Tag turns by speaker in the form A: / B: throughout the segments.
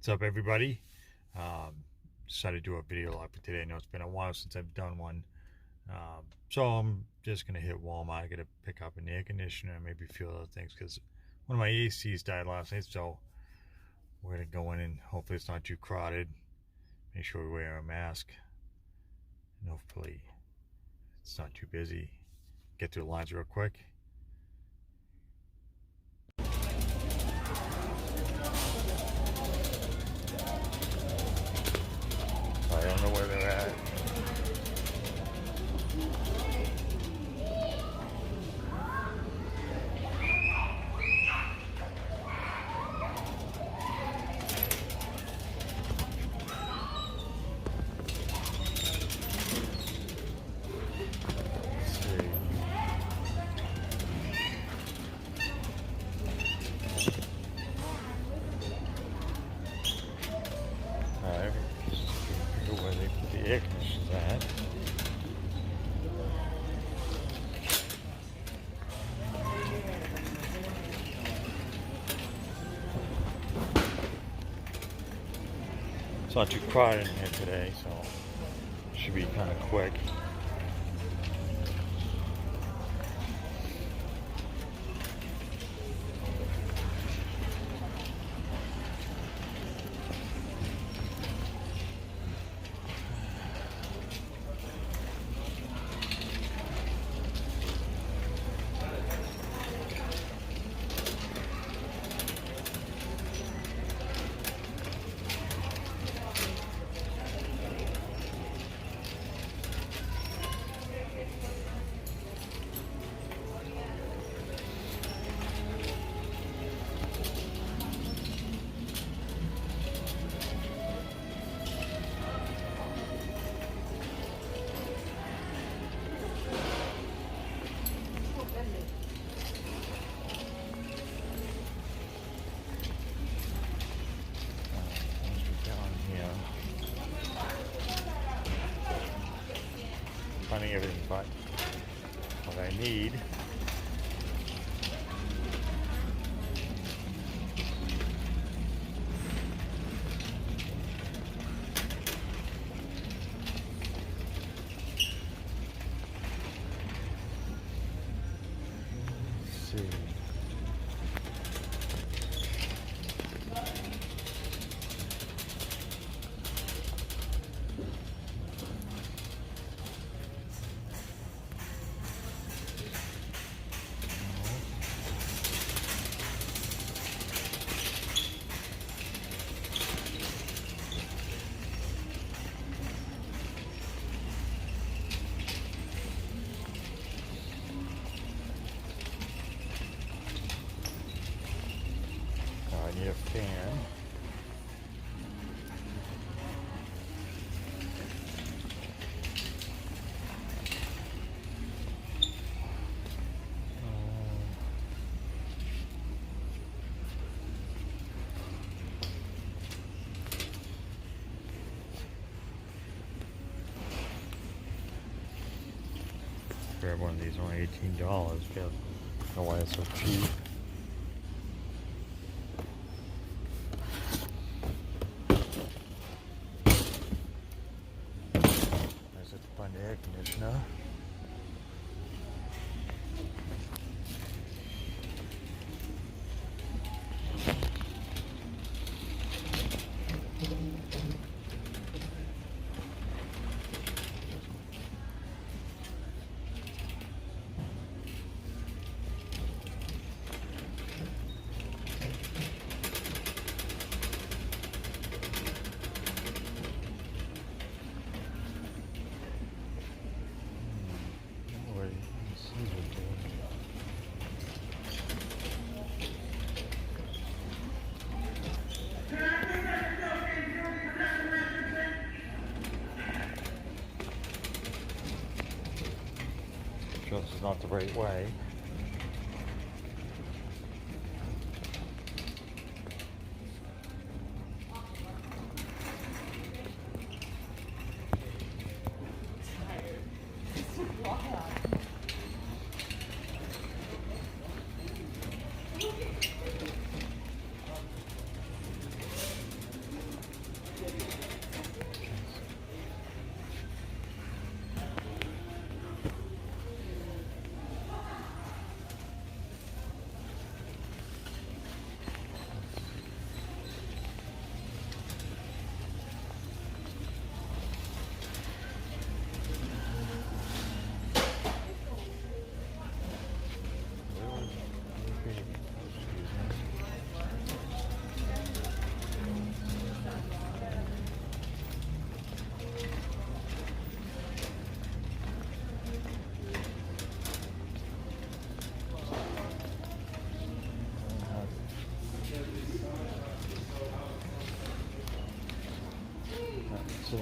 A: What's up, everybody? Decided to do a video live today. I know it's been a while since I've done one. So I'm just going to hit Walmart. I got to pick up an air conditioner and maybe a few other things because one of my ACs died last night. So we're going to go in and hopefully it's not too crowded. Make sure we wear a mask. And hopefully it's not too busy. Get through the lines real quick. I don't know where they're at. Where they put the air conditioners at. It's not too crowded in here today, so it should be kind of quick. Finding everything but what I need. Let's see. I need a fan. Grab one of these, only $18. I don't know why it's so cheap. There's a fun air conditioner. Sure this is not the right way.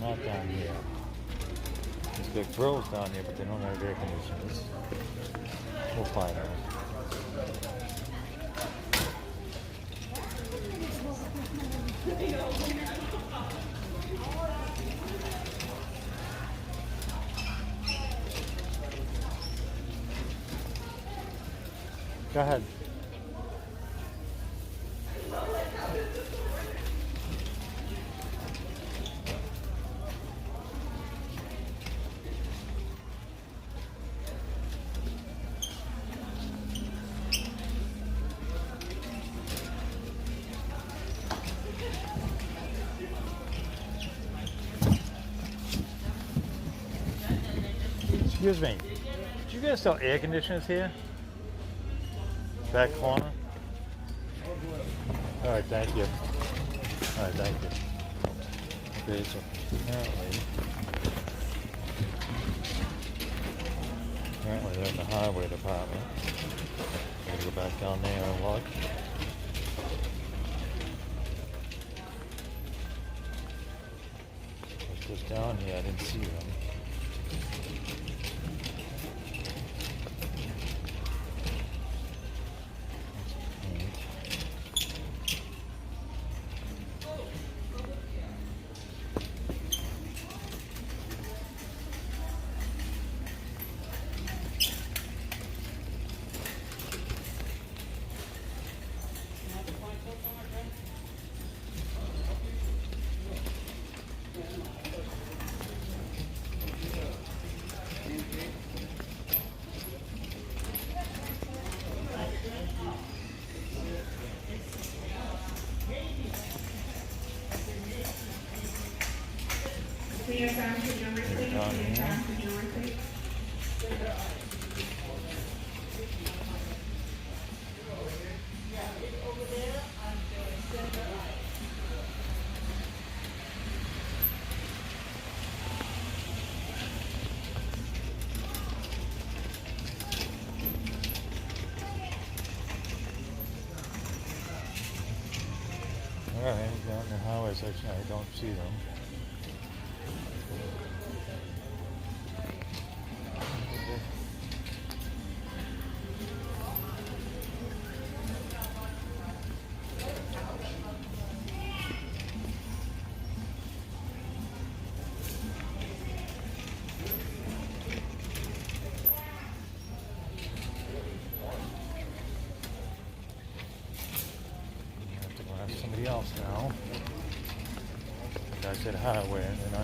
A: they're not down here. There's big grills down here, but they don't have air conditioners. We'll find out. Go ahead. Excuse me, do you guys sell air conditioners here? Back corner? Alright, thank you. Alright, thank you. Okay, so apparently they're in the highway department. Gotta go back down there and look. What's this down here? I didn't see them. Alright, down the highway section, I don't see them. Somebody else now. The guy said highway, and then I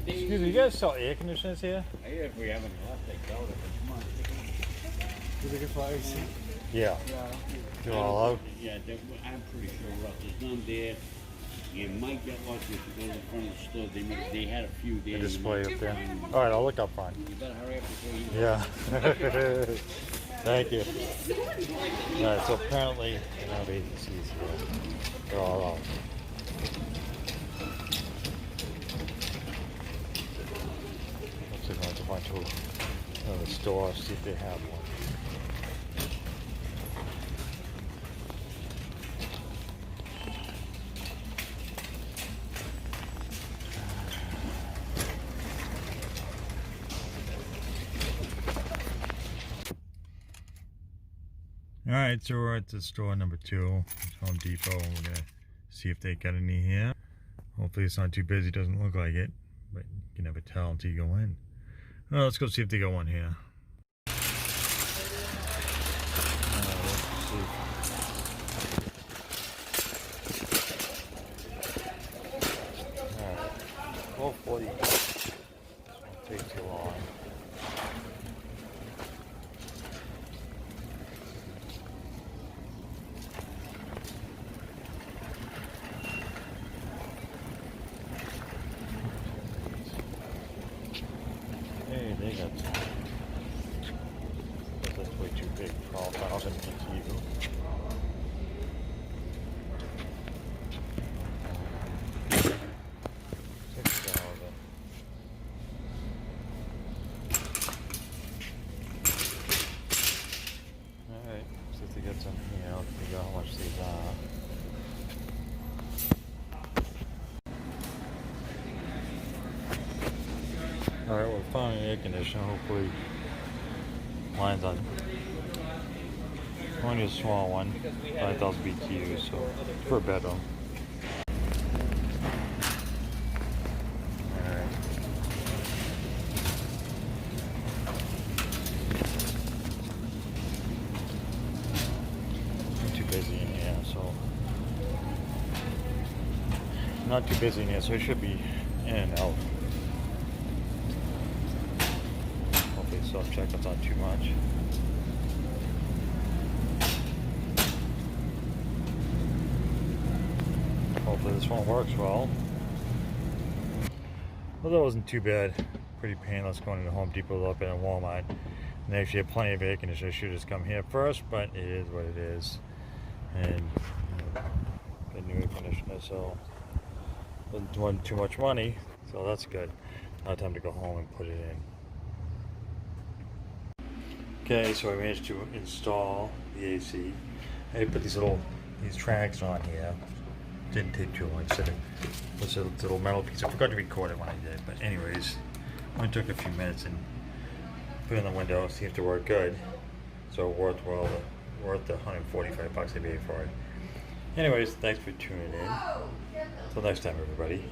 A: Excuse me, you guys sell air conditioners here?
B: If we haven't left, they go to it. Come on.
C: You looking for AC?
A: Yeah.
C: Yeah.
A: You're all out?
B: Yeah, I'm pretty sure, Russ, there's none there. You might get lucky if you go to the front of the store. They had a few there.
A: The display up there. Alright, I'll look up fine.
B: You better hurry up before you...
A: Yeah. Thank you. Alright, so apparently they don't have agencies here. They're all out. Looks like there's a bunch of other stores, see if they have one. Alright, so we're at the store number 2, Home Depot, and we're going to see if they got any here. Hopefully it's not too busy, doesn't look like it, but you can never tell until you go in. Well, let's go see if they got one here. Let's see. Alright, 1240. Won't take too long. Hey, they got some. But that's way too big. 12,000 BTU. $6,000. Alright, we're finding an air conditioner. Hopefully, mine's on. Only a small one, 5,000 BTU, so for a bedroom. Alright. Not too busy in here, so. Not too busy in here, so it should be in and out. Hopefully, self-checkout's not too much. Hopefully this one works well. Well, that wasn't too bad. Pretty painless going to Home Depot, a little bit in Walmart. And they actually have plenty of air conditioners. Should just come here first, but it is what it is. And a new air conditioner, so wasn't too much money, so that's good. Now time to go home and put it in. Okay, so I managed to install the AC. I put these tracks on here. Didn't take too long. It was a little metal piece. I forgot to record it when I did, but anyways, only took a few minutes and put it in the window. Seems to work good. So worth the $145 I paid for it. Anyways, thanks for tuning in. Till next time, everybody.